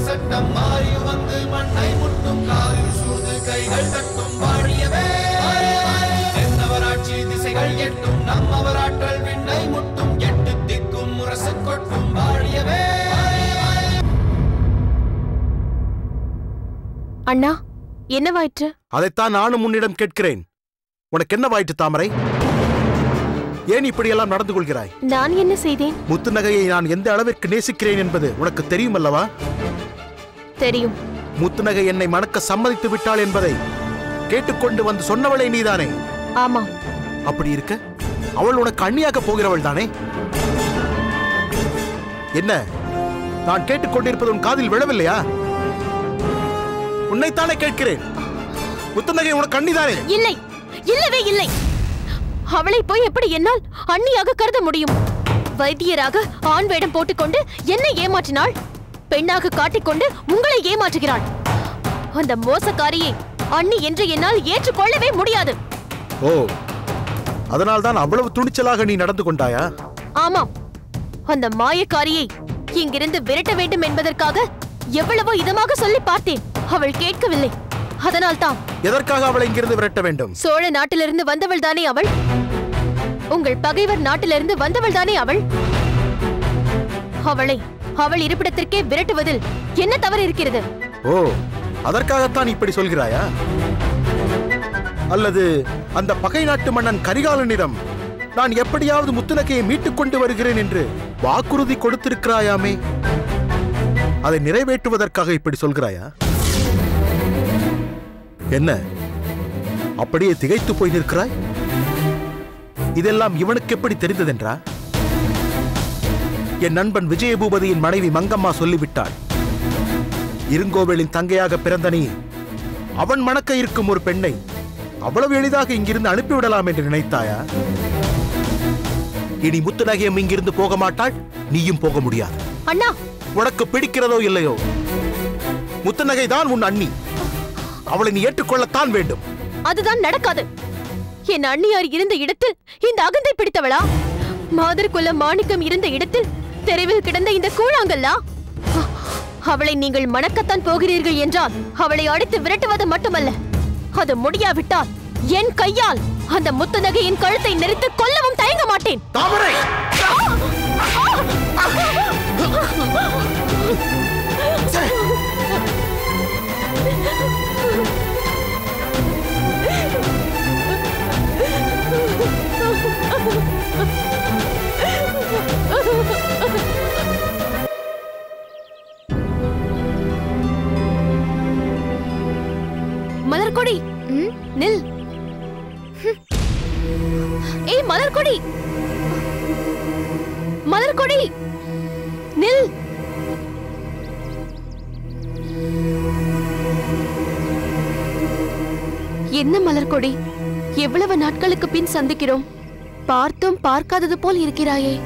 சட்டம் மாறி வந்து மண்ணை முட்டும் காலில் சூழ்ந்து கைகள் தட்டும் வாழியவே என்னவராட்சி திசைகள் எட்டும் நம்மவராற்றல் விண்ணை முட்டும் எட்டு திக்கும் முரசு கொட்டும் வாழியவே. அண்ணா என்னவாயிற்று? அதைத்தான் நானும் உன்னிடம் கேட்கிறேன். உனக்கு என்னவாயிற்று தாமரை? ஏன் இப்படியெல்லாம் நடந்து கொள்கிறாய்? நான் என்ன செய்தேன்? முத்து நகையை நான் எந்த அளவிற்கு நேசிக்கிறேன் என்பது உனக்கு தெரியும் அல்லவா? தெரியும். முத்து நகை என்னை மணக்க சம்மதித்து விட்டாள் என்பதை கேட்டுக்கொண்டு வந்து சொன்னவளே நீதானே? ஆமா. அப்படி இருக்க அவள் உனக்கு அண்ணியாக போகிறவள் தானே? என்ன நான் கேட்டுக்கொண்டிருப்பது உன் காதில் விழவில்லையா? உன்னைத்தானே கேட்கிறேன். முத்து நகை உனக்கு அண்ணிதானே? இல்லை, இல்லவே இல்லை. அவளை போய் எப்படி என்னால் அண்ணியாக கருத முடியும்? வைத்தியராக ஆண் வேடம் போட்டுக்கொண்டு என்னை ஏமாற்றினாள். பெண்ணாக காட்டிக்கொண்டு உங்களை ஏமாற்றுகிறாள். அந்த மோசக்காரியை அண்ணி என்று என்னால் ஏற்றுக்கொள்ளவே முடியாது. ஓ, அதனால்தான் அவ்வளவு துணிச்சலாக நீ நடந்து கொண்டாயா? ஆமாம். அந்த மாயக்காரியை இங்கிருந்து விரட்ட வேண்டும் என்பதற்காக எவ்வளவோ இதமாக சொல்லி பார்த்தேன். அவள் கேட்கவில்லை. அதனால்தான். எதற்காக அவளை இங்கிருந்து விரட்ட வேண்டும்? சோழ நாட்டிலிருந்து வந்தவள் தானே அவள்? உங்கள் பகைவர் நாட்டிலிருந்து வந்தவள் தானே அவள்? அவள் இருப்பிடத்திற்கே விரட்டுவதில் என்ன தவறு இருக்கிறது? ஓ, அதற்காகத்தான் இப்படி சொல்கிறாயா? அல்லது அந்த பகை நாட்டு மன்னன் கரிகாலனிடம் நான் எப்படியாவது முத்துநகையை மீட்டுக் கொண்டு வருகிறேன் என்று வாக்குறுதி கொடுத்திருக்கிறாயாமே, அதை நிறைவேற்றுவதற்காக இப்படி சொல்கிறாயா? என்ன அப்படியே திகைத்து போய் நிற்கிறாய்? இதெல்லாம் இவனுக்கு எப்படி தெரிந்ததென்றா? என் நண்பன் விஜயபூபதியின் மனைவி மங்கம்மா சொல்லிவிட்டாள். இருங்கோவேளின் தங்கையாக பிறந்த நீ அவன் மணக்க இருக்கும் ஒரு பெண்ணை அவ்வளவு எளிதாக இங்கிருந்து அனுப்பிவிடலாம் என்று நினைத்தாயா? இனி முத்துநகையும் இங்கிருந்து போக மாட்டாள், நீயும் போக முடியாது. அண்ணா, உனக்கு பிடிக்கிறதோ இல்லையோ, முத்துநகை தான் உன் அண்ணி. அவளை நீ ஏற்றுக்கொள்ளத்தான் வேண்டும். அதுதான் நடக்காது. என் அண்ணியார் இருந்த இடத்தில் இந்த அகந்தை பிடித்தவளா? மாதர்குல மாணிக்கம் இருந்த இடத்தில் தெருவில் கிடந்த இந்த கூழாங்கல்லா? அவளை நீங்கள் மணக்கத்தான் போகிறீர்கள் என்றால் அவளை அடித்து விரட்டுவது மட்டுமல்ல, அது முடியாவிட்டால் என் கையால் அந்த முத்துநகையின் கழுத்தை நெரித்து கொல்லவும் தயங்க மாட்டேன். தாமரை! மலர்கொடி, நில். ஏய் மலர்கொடி, மலர்கொடி, நில். என்ன மலர்கொடி, எவ்வளவு நாட்களுக்கு பின் சந்திக்கிறோம். பார்த்தும் பார்க்காதது போல் இருக்கிறாயே.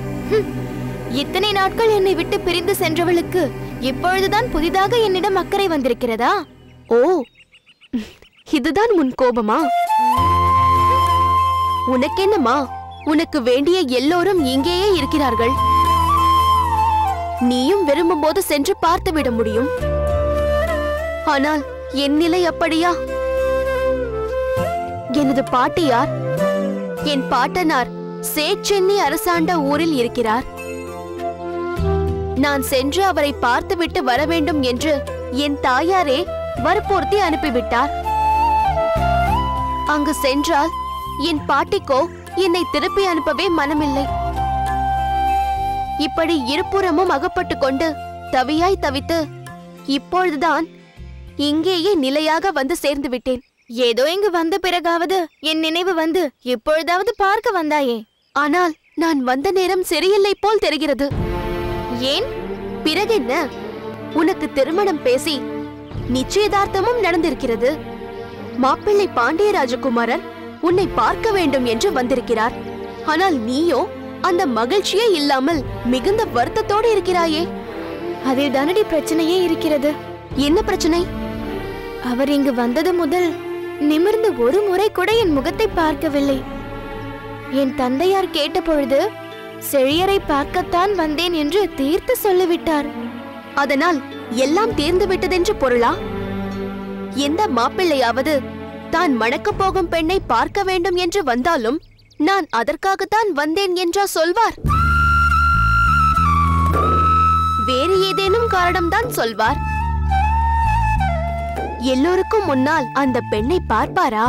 இத்தனை நாட்கள் என்னை விட்டு பிரிந்து சென்றவளுக்கு இப்பொழுதுதான் புதிதாக என்னிடம் அக்கறை வந்திருக்கிறதா? ஓ, இதுதான் உன் கோபமா? உனக்கென்னமா? உனக்கு வேண்டிய எல்லோரும் இங்கேயே இருக்கிறார்கள். நீயும் விரும்பும் போது சென்று பார்த்து விட முடியும். ஆனால் என் நிலை அப்படியா? எனது பாட்டியார், என் பாட்டனார் சேச்சென்னி அரசாண்ட ஊரில் இருக்கிறார். நான் சென்று அவரை பார்த்துவிட்டு வர வேண்டும் என்று என் தாயாரே வற்புறுத்தி அனுப்பிவிட்டார். அங்கு சென்றால் என் பாட்டிக்கோ என்னை திருப்பி அனுப்பவே மனமில்லை. இப்படி இருபுறமும் அகப்பட்டு கொண்டு தவியாய் தவித்து இப்பொழுதுதான் இங்கேயே நிலையாக வந்து சேர்ந்து விட்டேன். ஏதோ இங்கு வந்த பிறகாவது என் நினைவு வந்து இப்பொழுதாவது பார்க்க வந்தாயே. ஆனால் நான் வந்த நேரம் சரியில்லை போல் தெரிகிறது. ஏன்? பிறகென்ன? உனக்கு திருமணம் பேசி நிச்சயதார்த்தமும் நடந்திருக்கிறது. மாப்பிள்ளை பாண்டிய ராஜகுமாரர் உன்னை பார்க்க வேண்டும் என்று வந்திருக்கிறார். ஆனால் நீயோ அந்த மகிழ்ச்சியே இல்லாமல் மிகுந்த வருத்தத்தோடு இருக்கிறாயே. அதில் தானடி பிரச்சனையே இருக்கிறது. என்ன பிரச்சனை? அவர் இங்கு வந்தது முதல் நிமிர்ந்து ஒரு முறை கூட என் முகத்தை பார்க்கவில்லை. என் தந்தையார் கேட்டபொழுது செழியரை பார்க்கத்தான் வந்தேன் என்று தீர்த்து சொல்லிவிட்டார். அதனால் எல்லாம் தீர்ந்து விட்டதென்று பொருளா? எந்த மாப்பிள்ளையாவது தான் மணக்கப் போகும் பெண்ணை பார்க்க வேண்டும் என்று வந்தாலும் நான் அதற்காகத்தான் வந்தேன் என்றா சொல்வார்? வேறு ஏதேனும் காரணம்தான் சொல்வார். எல்லோருக்கும் முன்னால் அந்த பெண்ணை பார்ப்பாரா?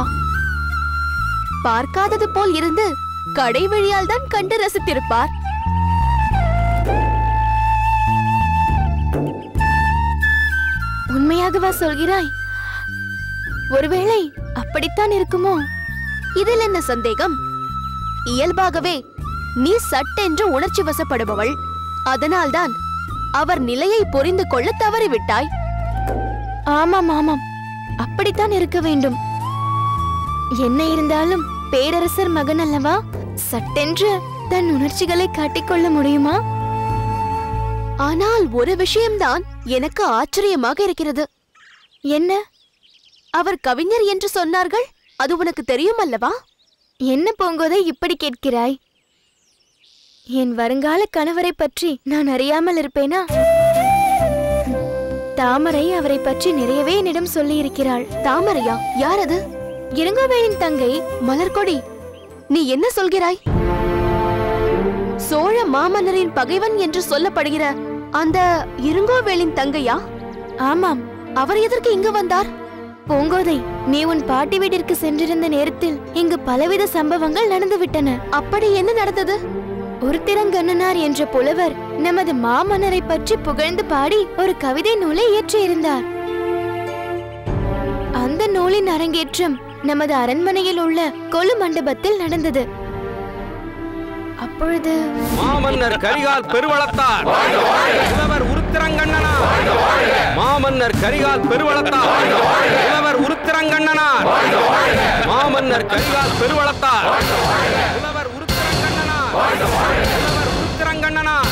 பார்க்காதது போல் இருந்து கடை வழியால் தான் கண்டு ரசித்திருப்பார். உண்மையாகவா சொல்கிறாய்? ஒருவேளை அப்படித்தான் இருக்குமோ? இதில் என்ன சந்தேகம்? இயல்பாகவே நீ சட்டென்று உணர்ச்சி வசப்படுபவள். அதனால்தான் அவர் நிலையை புரிந்து கொள்ள தவறிவிட்டாய். ஆமாம் ஆமாம், அப்படித்தான் இருக்க வேண்டும். என்ன இருந்தாலும் பேரரசர் மகன் அல்லவா? சட்டென்று தன் உணர்ச்சிகளை காட்டிக்கொள்ள முடியுமா? ஆனால் ஒரு விஷயம்தான் எனக்கு ஆச்சரியமாக இருக்கிறது. என்ன? அவர் கவிஞர் என்று சொன்னார்கள், அது உனக்கு தெரியும் அல்லவா? என்ன பூங்கோதை இப்படி கேட்கிறாய்? என் வருங்கால கணவரை பற்றி நான் அறியாமல் இருப்பேனா? தாமரை அவரை பற்றி நிறையவே என்னிடம் சொல்லி இருக்கிறாள். தாமரையா? யார் அது? இளங்கோவேளின் தங்கை மலர்கொடி. நீ என்ன சொல்கிறாய்? சோழ மாமன்னரின் பகைவன் என்று சொல்லப்படுகிற அந்த இளங்கோவேளின் தங்கையா? ஆமாம். அவர் எதற்கு இங்கு வந்தார்? பூங்கோதை, நீ உன் பாட்டி வீட்டிற்கு சென்றிருந்த நேரத்தில் இங்கு பலவித சம்பவங்கள் நடந்துவிட்டன. அப்படி என்ன நடந்தது? உருத்திரங்கண்ணனார் என்ற புலவர் நமது மாமன்னரை பற்றி புகழ்ந்து பாடி ஒரு கவிதை நூலை இயற்றியிருந்தார். அந்த நூலின் அரங்கேற்றம் நமது அரண்மனையில் உள்ள கொலு மண்டபத்தில் நடந்தது. அப்பொழுது மாமன்னர் கரிகால் பெருவளத்தார் புலவர் உருத்திரங்கண்ணனார். மாமன்னர் கரிகால் பெருவளத்தார் புலவர் உருத்திரங்கண்ணனார். மாமன்னர் கரிகால் பெருவளத்தார் புலவர் உருத்திரங்கண்ணனார். புலவர் உருத்திரங்கண்ணனார்.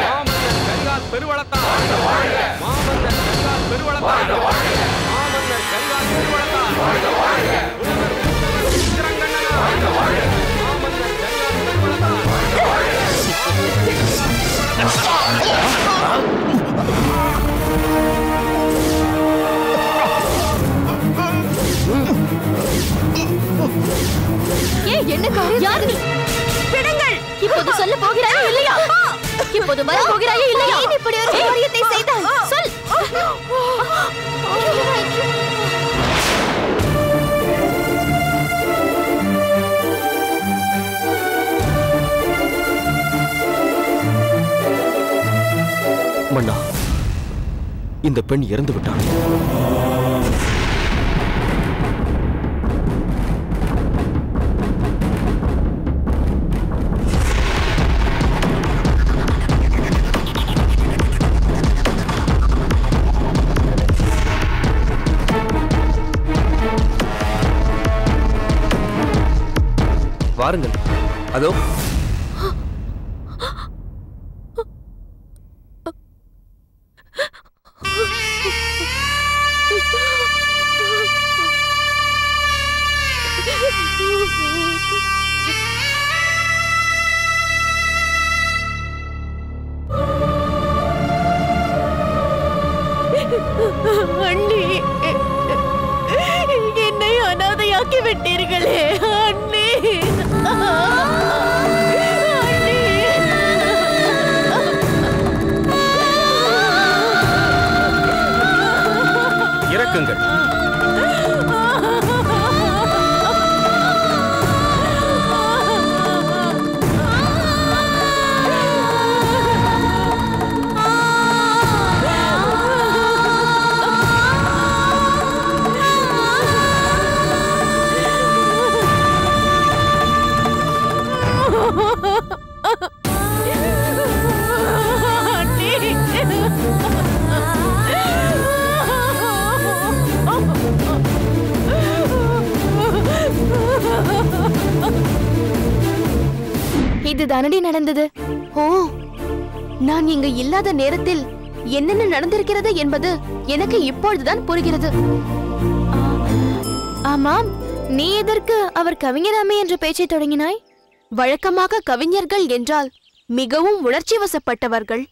மாமன்னர் கரிகால் பெருவளத்தார். மாமன்னர் கரிகால் பெருவளத்தார். மாமன்னர் கரிகால் பெருவளத்தார். புலவர் உருத்திரங்கண்ணனார். மாமன்னர் கரிகால் பெருவளத்தார். என்ன காரியம்? யார் நீ? விடுங்கள். இப்போது சொல்ல போகிறாயா இல்லையா? இப்போது வர போகிறாயா இல்லையா? நீ இப்படி ஒரு காரியத்தை செய்தால் சொல். மன்னா, இந்த பெண் இறந்து விட்டாள். வாருங்கள். அதோ அண்ணி, என்னை அனாதையாக்கி விட்டீர்களே அண்ணி. இறக்குங்கள். இது தானடி நடந்தது. ஓ, நான் இங்க இல்லாத நேரத்தில் என்னென்ன நடந்திருக்கிறது என்பது எனக்கு இப்பொழுதுதான் புரிகிறது. ஆமாம், நீ எதற்கு அவர் கவிஞராமே என்ற பேச்சை தொடங்கினாய்? வழக்கமாக கவிஞர்கள் என்றால் மிகவும் உணர்ச்சி வசப்பட்டவர்கள்.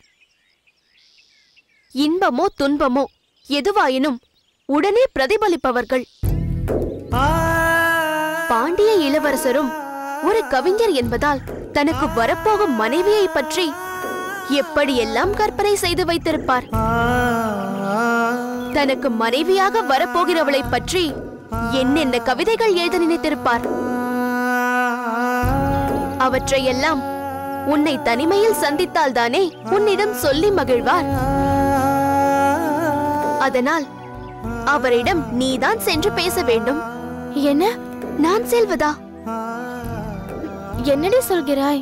இன்பமோ துன்பமோ எதுவாயினும் உடனே பிரதிபலிப்பவர்கள். பாண்டிய இளவரசரும் ஒரு கவிஞர் என்பதால் தனக்கு வரப்போகும் மனைவியை பற்றி எப்படியெல்லாம் கற்பனை செய்து வைத்திருப்பார். தனக்கு மனைவியாக வரப்போகிறவளை பற்றி என்னென்ன கவிதைகள் எழுத நினைத்திருப்பார். அவற்றையெல்லாம் உன்னை தனிமையில் சந்தித்தால் தானே உன்னிடம் சொல்லி மகிழ்வார். அதனால் அவரிடம் நீதான் சென்று பேச வேண்டும். என்ன, நான் செல்வதா? என்னடி சொல்கிறாய்?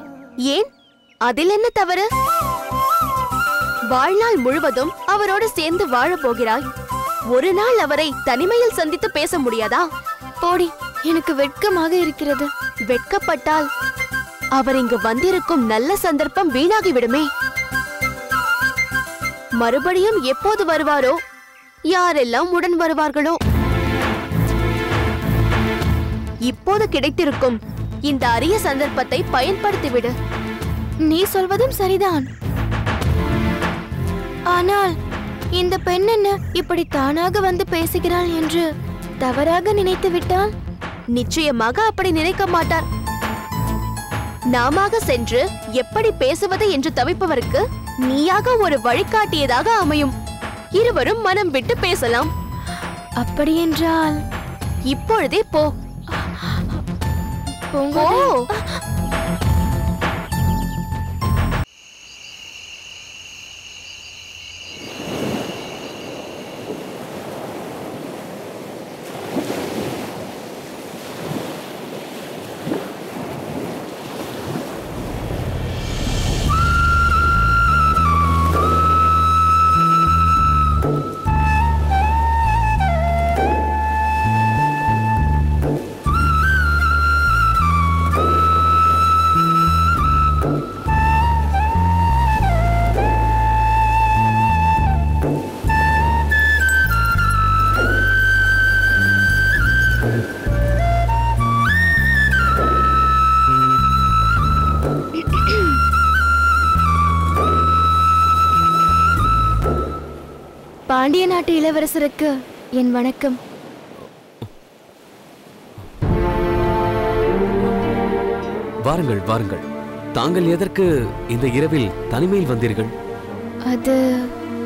ஏன், அதில் என்ன தவறு? வாழ்நாள் முழுவதும் அவரோடு சேர்ந்து வாழப் போகிறாய். ஒரு நாள் அவரை தனிமையில் சந்தித்து பேச முடியாதா? போடி, எனக்கு வெட்கமாக இருக்கிறது. வெட்கப்பட்டால் அவர் இங்கு வந்திருக்கும் நல்ல சந்தர்ப்பம் வீணாகிவிடுமே. மறுபடியும் எப்போது வருவாரோ, யாரெல்லாம் உடன் வருவார்களோ. இப்போது கிடைத்திருக்கும் இந்த அரிய சந்தர்ப்பத்தை பயன்படுத்திவிடு. நீ சொல்வதும் சரிதான். ஆனால் இந்த பெண் என்ன இப்படி தானாக வந்து பேசுகிறாள் என்று தவறாக நினைத்து விட்டால்? நிச்சயமாக அப்படி நினைக்க மாட்டார். நாமாக சென்று எப்படி பேசுவது என்று தவிப்பவருக்கு நீயாக ஒரு வழிகாட்டியதாக அமையும். இருவரும் மனம் விட்டு பேசலாம். அப்படியென்றால் இப்பொழுதே போ. போ. பாண்டிய நாட்டு இளவரசருக்கு என் வணக்கம். வாருங்கள் வாருங்கள். தாங்கள் எதற்கு இந்த இரவில் தனிமையில் வந்தீர்கள்?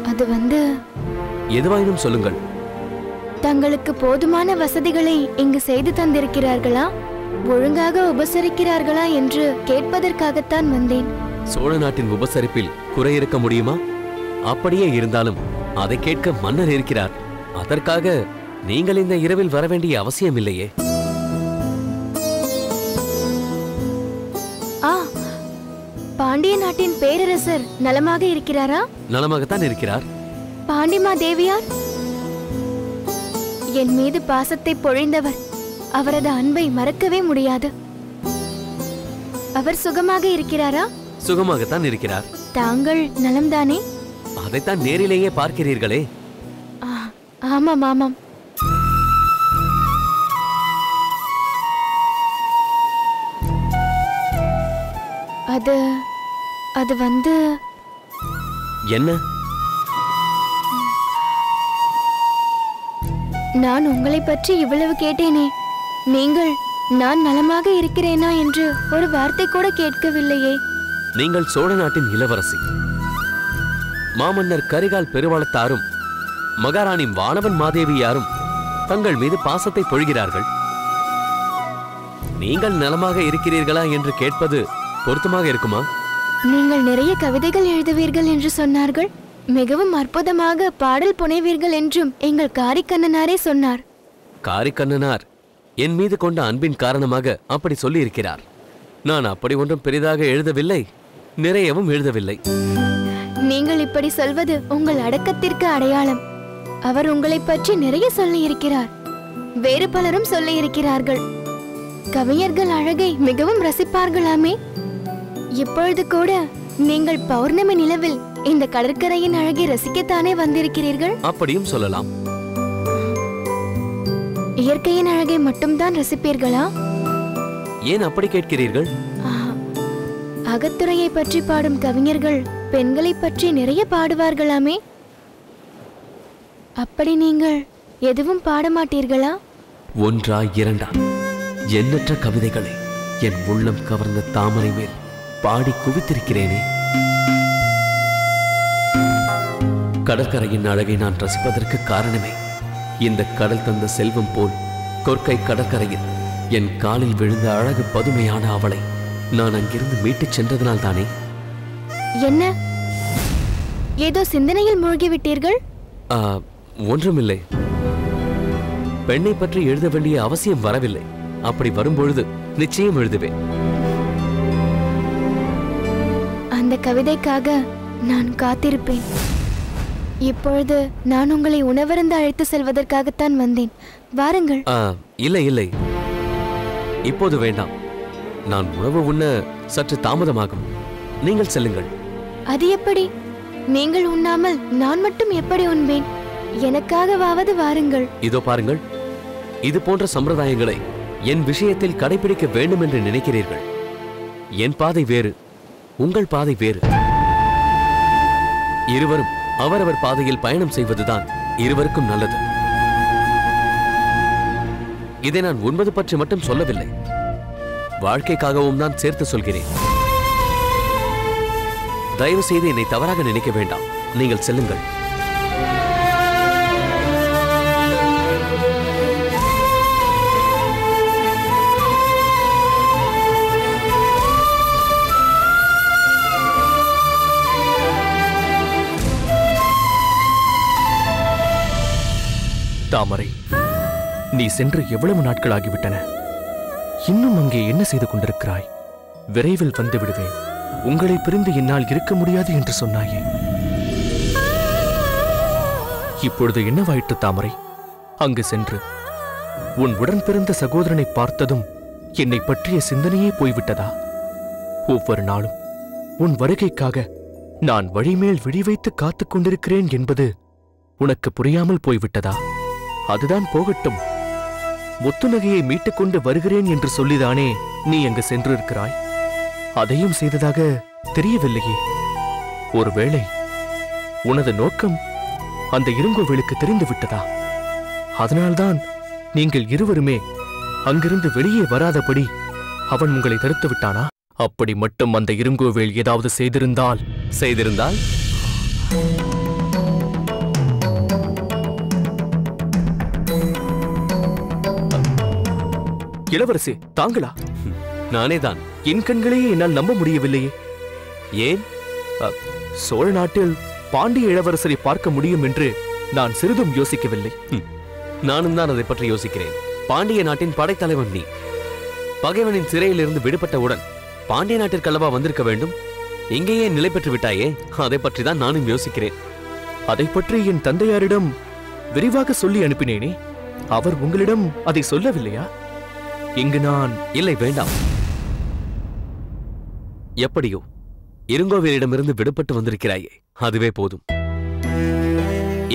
அது வந்து எதுவாயினும் சொல்லுங்கள். தங்களுக்கு போதுமான வசதிகளை இங்கு செய்து தந்திருக்கிறார்களா, ஒழுங்காக உபசரிக்கிறார்களா என்று கேட்பதற்காகத்தான் வந்தேன். சோழ நாட்டின் உபசரிப்பில் குறை இருக்க முடியுமா? அப்படியே இருந்தாலும் அதை கேட்க மன்னர் இருக்கிறார். அதற்காக நீங்கள் இந்த இரவில் வர வேண்டிய அவசியம் இல்லையே. பாண்டிய நாட்டின் பேரரசர் நலமாக இருக்கிறாரா? நலமாகத்தான் இருக்கிறார். பாண்டிமா தேவியார் என் மீது பாசத்தை பொழிந்தவர். அவரது அன்பை மறக்கவே முடியாது. அவர் சுகமாக இருக்கிறாரா? சுகமாகத்தான் இருக்கிறார். தாங்கள் நலம்தானே? அதைத்தான் நேரிலேயே பார்க்கிறீர்களே. ஆமாம் ஆமாம். அது வந்து என்ன? நான் உங்களை பற்றி இவ்வளவு கேட்டேனே, நீங்கள் நான் நலமாக இருக்கிறேனா என்று ஒரு வார்த்தை கூட கேட்கவில்லையே. நீங்கள் சோழ நாட்டின் இளவரசி. மாமன்னர் கரிகால் பெருவளத்தாரும் மகாராணி வானவன் மாதேவியாரும் தங்கள் மீது பாசத்தை பொழிகிறார்கள். நீங்கள் நலமாக இருக்கிறீர்களா என்று கேட்பது பொருத்தமாக இருக்குமா? நீங்கள் நிறைய கவிதைகள் எழுதுவீர்கள் என்று சொன்னார்கள். மிகவும் அற்புதமாக பாடல் புனைவீர்கள் என்றும் எங்கள் காரிக்கண்ணனாரே சொன்னார். காரிக்கண்ணனார் என் மீது கொண்ட அன்பின் காரணமாக அப்படி சொல்லி இருக்கிறார். நான் அப்படி ஒன்றும் பெரிதாக எழுதவில்லை, நிறையவும் எழுதவில்லை. நீங்கள் இப்படி சொல்வது உங்கள் அடக்கத்திற்கு அடையாளம். அவர் உங்களை பற்றி நிறைய சொல்லி இருக்கிறார். வேறு பலரும் சொல்லி இருக்கிறார்கள். கவிஞர்கள் அழகை மிகவும் ரசிப்பார்களாமே. இப்பொழுது கூட நீங்கள் பௌர்ணமி நிலவில் இந்த கடற்கரையின் அழகை ரசிக்கத்தானே வந்திருக்கிறீர்கள்? அப்படியும் சொல்லலாம். இயற்கையின் அழகை மட்டும்தான் ரசிப்பீர்களா? ஏன் அப்படி கேட்கிறீர்கள்? அகத்துறையை பற்றி பாடும் கவிஞர்கள் பெண்களை பற்றி நிறைய பாடுவார்களாமே. அப்படி நீங்கள் எதுவும் பாட மாட்டீர்களா? ஒன்றா இரண்டா எண்ணற்ற கவிதைகளை என் உள்ளம் கவர்ந்த தாமரை மேல் பாடி குவித்திருக்கிறேனே. கடற்கரையின் அழகை நான் ரசிப்பதற்கு காரணமே இந்த கடல் தந்த செல்வம் போல் கொற்கை கடற்கரையில் என் காலில் விழுந்த அழகு பதுமையான அவளை நான் அங்கிருந்து மீட்டுச் சென்றதனால் தானே. என்ன ஏதோ சிந்தனையில் மூழ்கிவிட்டீர்கள்? ஒன்றுமில்லை. பெண்ணை பற்றி எழுத வேண்டிய அவசியம் வரவில்லை. அப்படி வரும்பொழுது நிச்சயம் எழுதுவேன். அந்த கவிதைக்காக நான் காத்திருப்பேன். இப்பொழுது நான் உங்களை உணவருந்து அழைத்து செல்வதற்காகத்தான் வந்தேன். வாருங்கள். இல்லை இல்லை, இப்போது வேண்டாம். நான் உணவு உண்ண சற்று தாமதமாகும். நீங்கள் செல்லுங்கள். அது எப்படி? நீங்கள் உண்ணாமல் நான் மட்டும் எப்படி உண்பேன்? எனக்காகவாவது வாருங்கள். இதோ பாருங்கள், இது போன்ற சம்பிரதாயங்களை என் விஷயத்தில் கடைபிடிக்க வேண்டும் என்று நினைக்கிறீர்கள். என் பாதை வேறு, உங்கள் பாதை வேறு. இருவரும் அவரவர் பாதையில் பயணம் செய்வதுதான் இருவருக்கும் நல்லது. இதை நான் உண்பது பற்றி மட்டும் சொல்லவில்லை, வாழ்க்கைக்காகவும் தான் சேர்த்து சொல்கிறேன். தயவு செய்து என்னை தவறாக நினைக்க வேண்டாம். நீங்கள் செல்லுங்கள். தாமரை, நீ சென்று எவ்வளவு நாட்கள் ஆகிவிட்டன? இன்னும் அங்கே என்ன செய்து கொண்டிருக்கிறாய்? விரைவில் வந்து விடுவேன். உங்களை பிரிந்து என்னால் இருக்க முடியாது என்று சொன்னாயே. இப்பொழுது என்னவாயிற்று தாமரை? அங்கு சென்று உன் உடன் பிறந்த சகோதரனை பார்த்ததும் என்னை பற்றிய சிந்தனையே போய்விட்டதா? ஒவ்வொரு நாளும் உன் வருகைக்காக நான் வழிமேல் விழி வைத்து காத்துக் கொண்டிருக்கிறேன் என்பது உனக்கு புரியாமல் போய்விட்டதா? அதுதான் போகட்டும். முத்துநகையை மீட்டுக்கொண்டு வருகிறேன் என்று சொல்லிதானே நீ அங்கு சென்றிருக்கிறாய். அதையும் செய்ததாக தெரியவில்லையே. ஒருவேளை உனது நோக்கம் அந்த இருங்கோவேலுக்கு தெரிந்து விட்டதா? அதனால்தான் நீங்கள் இருவருமே அங்கிருந்து வெளியே வராதபடி அவன் உங்களை தடுத்து விட்டானா? அப்படி மட்டும் அந்த இருங்கோவேல் ஏதாவது செய்திருந்தால் இளவரசி, தாங்களா? நானேதான். என் கண்களையே என்னால் நம்ப முடியவில்லையே. ஏன்? சோழ நாட்டில் பாண்டிய இளவரசரை பார்க்க முடியும் என்று நான் சிறிதும் யோசிக்கவில்லை. நானும் தான் அதை பற்றி யோசிக்கிறேன். பாண்டிய நாட்டின் படைத்தலைவன் நீ. பகைவனின் சிறையிலிருந்து விடுபட்டவுடன் பாண்டிய நாட்டிற்கல்லவா வந்திருக்க வேண்டும். இங்கேயே நிலை பெற்று விட்டாயே, அதை பற்றி தான் நானும் யோசிக்கிறேன். அதை பற்றி என் தந்தையாரிடம் விரிவாக சொல்லி அனுப்பினேனே. அவர் உங்களிடம் அதை சொல்லவில்லையா? இங்கு நான்... இல்லை, வேண்டாம். எப்படியோ இருங்கோவேலிடமிருந்து விடுபட்டு வந்திருக்கிறாயே, அதுவே போதும்.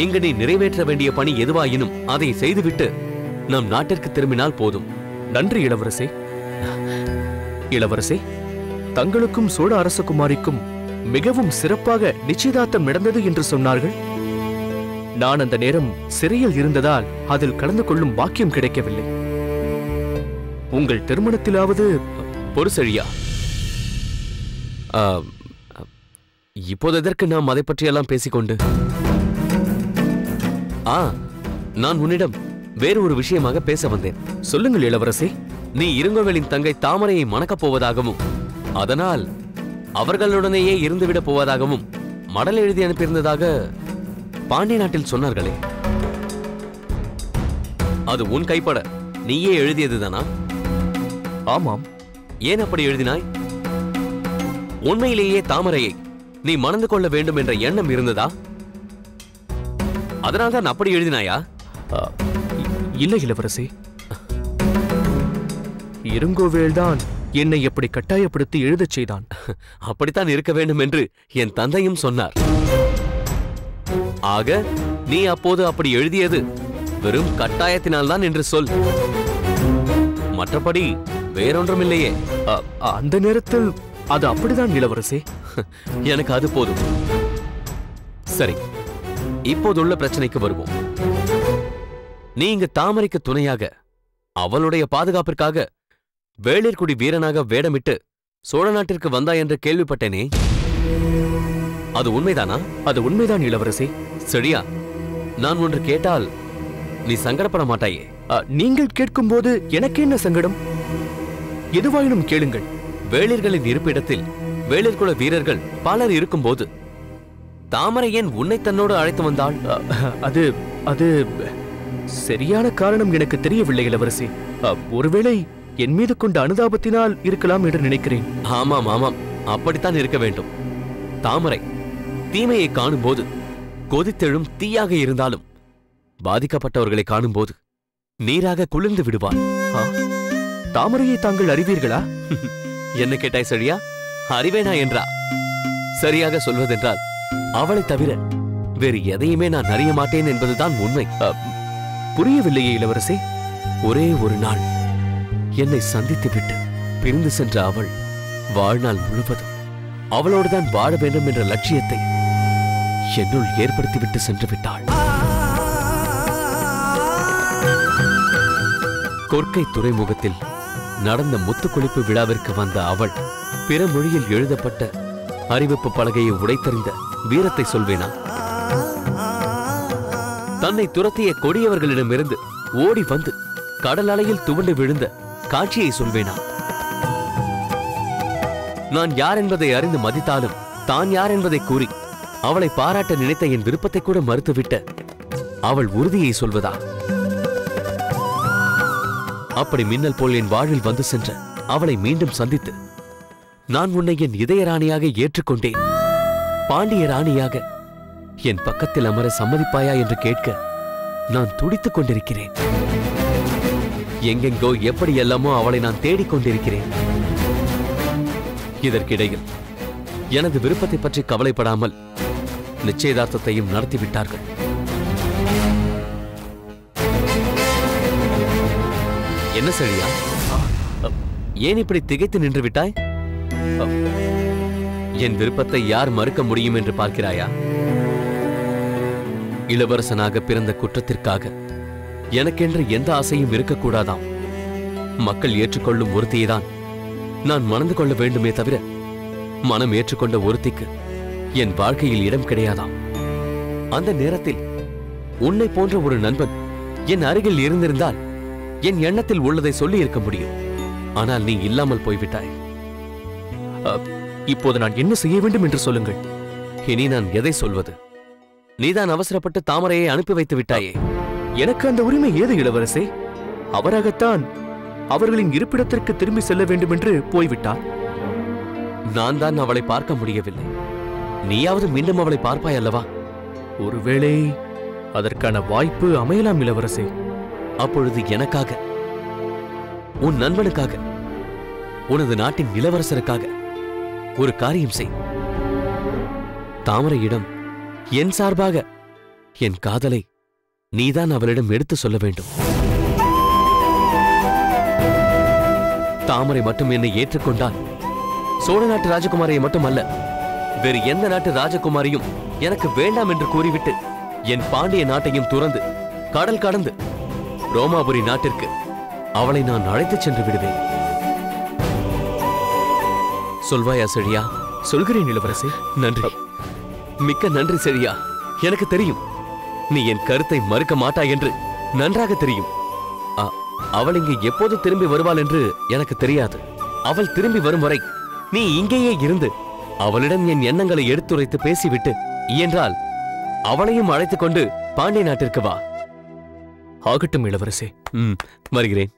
இங்கு நீ நிறைவேற்ற வேண்டிய பணி எதுவாயினும் அதை செய்துவிட்டு நம் நாட்டிற்கு திரும்பினால் போதும். நன்றி இளவரசே. இளவரசே, தங்களுக்கும் சோழ அரசகுமாரிக்கும் மிகவும் சிறப்பாக நிச்சயதார்த்தம் நடந்தது என்று சொன்னார்கள். நான் அந்த நேரம் சிறையில் இருந்ததால் அதில் கலந்து கொள்ளும் பாக்கியம் கிடைக்கவில்லை. உங்கள் திருமணத்திலாவது... பொறுசெழியா, இப்போது எதற்கு நாம் அதை பற்றியெல்லாம் பேசிக்கொண்டு? நான் உன்னிடம் வேறு ஒரு விஷயமாக பேச வந்தேன். சொல்லுங்கள் இளவரசே. நீ இருங்கோவேலின் தங்கை தாமரையை மணக்கப் போவதாகவும் அதனால் அவர்களுடனேயே இருந்துவிடப் போவதாகவும் மடல் எழுதி அனுப்பியிருந்ததாக பாண்டிய நாட்டில் சொன்னார்களே, அது உன் கைப்பட நீயே எழுதியதுதானா? ஆமாம். ஏன் அப்படி எழுதினாய்? உண்மையிலேயே தாமரையை நீ மணந்து கொள்ள வேண்டும் என்ற எண்ணம் இருந்ததா? அதனால்தான் அப்படி எழுதினாயா? இல்லை இளவரசே. இருங்கோவேல்தான் என்னை எப்படி கட்டாயப்படுத்தி எழுதச் செய்தான். அப்படித்தான் இருக்க வேண்டும் என்று என் தந்தையும் சொன்னார். ஆக நீ அப்போது அப்படி எழுதியது வெறும் கட்டாயத்தினால்தான் என்று சொல். மற்றபடி வேறொன்றுமில்லையே. அந்த நேரத்தில் அது அப்படிதான் இளவரசே. எனக்கு அது போதும். சரி, இப்போதுள்ள பிரச்சனைக்கு வருவோம். நீ இங்கு தாமரைக்கு துணையாக, அவளுடைய பாதுகாப்பிற்காக வேளிர்குடி வீரனாக வேடமிட்டு சோழ நாட்டிற்கு வந்தாய் என்று கேள்விப்பட்டேனே, அது உண்மைதானா? அது உண்மைதான் இளவரசே. சரியா? நான் ஒன்று கேட்டால் நீ சங்கடப்பட மாட்டாயே? நீங்கள் கேட்கும்போது எனக்கு என்ன சங்கடம்? எதுவாயினும் கேளுங்கள். வேளிர்களின் இருப்பிடத்தில் வேளிர்குல வீரர்கள் பலர் இருக்கும்போது தாமரை ஏன் உன்னை தன்னோடு அழைத்து வந்தாள்? அது அது சரியான காரணம் எனக்கு தெரியவில்லை இளவரசி. ஒருவேளை என் மீது கொண்ட அனுதாபத்தினால் இருக்கலாம் என்று நினைக்கிறேன். ஆமாம் ஆமாம், அப்படித்தான் இருக்க வேண்டும். தாமரை தீமையை காணும்போது கொதித்தெழும் தீயாக இருந்தாலும் பாதிக்கப்பட்டவர்களை காணும்போது நீராக குளிர்ந்து விடுவாள். தாமரையை தாங்கள் அறிவீர்களா? என்ன கேட்டாய் சரியா? அறிவேனா என்றா? சரியாக சொல்வதென்றால் அவளை தவிர வேறு எதையுமே நான் அறிய மாட்டேன் என்பதுதான் உண்மை. புரியவில்லையே இளவரசே. ஒரே ஒரு நாள் என்னை சந்தித்துவிட்டு பிரிந்து சென்ற அவள் வாழ்நாள் முழுவதும் அவளோடுதான் வாழ வேண்டும் என்ற லட்சியத்தை என்னுள் ஏற்படுத்திவிட்டு சென்று விட்டாள். கொற்கை துறைமுகத்தில் நடந்த முத்துக்குளிப்பு விழாவிற்கு வந்த அவள் பிற மொழியில் எழுதப்பட்ட அறிவிப்பு பலகையை உடைத்தறிந்த வீரத்தை சொல்வேனா? தன்னை துரத்திய கொடியவர்களிடமிருந்து ஓடி வந்து கடல் அலையில் துவண்டு விழுந்த காட்சியை சொல்வேனா? நான் யார் என்பதை அறிந்து மதித்தாலும் தான் யார் என்பதை கூறி அவளை பாராட்ட நினைத்த என் விருப்பத்தை கூட மறுத்துவிட்ட அவள் உறுதியை சொல்வதா? அப்படி மின்னல் போல் என் வாழ்வில் வந்து சென்ற அவளை மீண்டும் சந்தித்து நான் உன்னை என் இதய ராணியாக ஏற்றுக்கொண்டேன், பாண்டிய ராணியாக என் பக்கத்தில் அமர சம்மதிப்பாயா என்று கேட்க நான் துடித்துக் கொண்டிருக்கிறேன். எங்கெங்கோ எப்படி எல்லாமோ அவளை நான் தேடிக்கொண்டிருக்கிறேன். இதற்கிடையில் எனது விருப்பத்தை பற்றி கவலைப்படாமல் நிச்சயதார்த்தத்தையும் நடத்திவிட்டார்கள். என்ன சரியா? ஏன் இப்படி திகைத்து நின்று விட்டாய்? என் விருப்பத்தை யார் மறுக்க முடியும் என்று பார்க்கிறாயா? இளவரசனாக பிறந்த குற்றத்திற்காக எனக்கென்று எந்த ஆசையும் இருக்கக்கூடாதாம். மக்கள் ஏற்றுக்கொள்ளும் ஒருத்தியைதான் நான் மணந்து கொள்ள வேண்டுமே தவிர மனம் ஏற்றுக்கொண்ட ஒருத்திக்கு என் வாழ்க்கையில் இடம் கிடையாதாம். அந்த நேரத்தில் உன்னை போன்ற ஒரு நண்பன் என் அருகில் இருந்திருந்தால் என் எண்ணத்தில் உள்ளதை சொல்லி இருக்க முடியும். ஆனால் நீ இல்லாமல் போய்விட்டாய். இப்போது நான் என்ன செய்ய வேண்டும் என்று சொல்லுங்கள். இனி நான் எதை சொல்வது? நீதான் அவசரப்பட்டு தாமரையை அனுப்பி வைத்து விட்டாயே. எனக்கு அந்த உரிமை ஏது இளவரசே? அவராகத்தான் அவர்களின் இருப்பிடத்திற்கு திரும்பி செல்ல வேண்டும் என்று போய்விட்டார். நான் தான் அவளை பார்க்க முடியவில்லை. நீயாவது மீண்டும் அவளை பார்ப்பாய் அல்லவா? ஒருவேளை அதற்கான வாய்ப்பு அமையலாம் இளவரசே. அப்பொழுது எனக்காக, உன் நண்பனுக்காக, உனது நாட்டின் இளவரசருக்காக ஒரு காரியம் செய். தாமரையிடம் என் சார்பாக என் காதலை நீதான் அவளிடம் எடுத்து சொல்ல வேண்டும். தாமரை மட்டும் என்னை ஏற்றுக்கொண்டால் சோழ நாட்டு ராஜகுமாரியை மட்டுமல்ல, வேறு எந்த நாட்டு ராஜகுமாரியும் எனக்கு வேண்டாம் என்று கூறிவிட்டு என் பாண்டிய நாட்டையும் துறந்து கடல் கடந்து ரோமாபுரி நாட்டிற்கு அவளை நான் அழைத்துச் சென்று விடுவேன். சொல்வாயா செழியா? சொல்கிறேன் இளவரசே. நன்றி, மிக்க நன்றி செழியா. எனக்கு தெரியும் நீ என் கருத்தை மறுக்க மாட்டாய் என்று நன்றாக தெரியும். அவள் இங்கே எப்போது திரும்பி வருவாள் என்று எனக்கு தெரியாது. அவள் திரும்பி வரும் வரை நீ இங்கேயே இருந்து அவளிடம் என் எண்ணங்களை எடுத்துரைத்து பேசிவிட்டு இயன்றால் அவளையும் அழைத்துக் கொண்டு பாண்டிய நாட்டிற்கு வா. ஆகட்டும் இளவரசே. வருகிறேன்.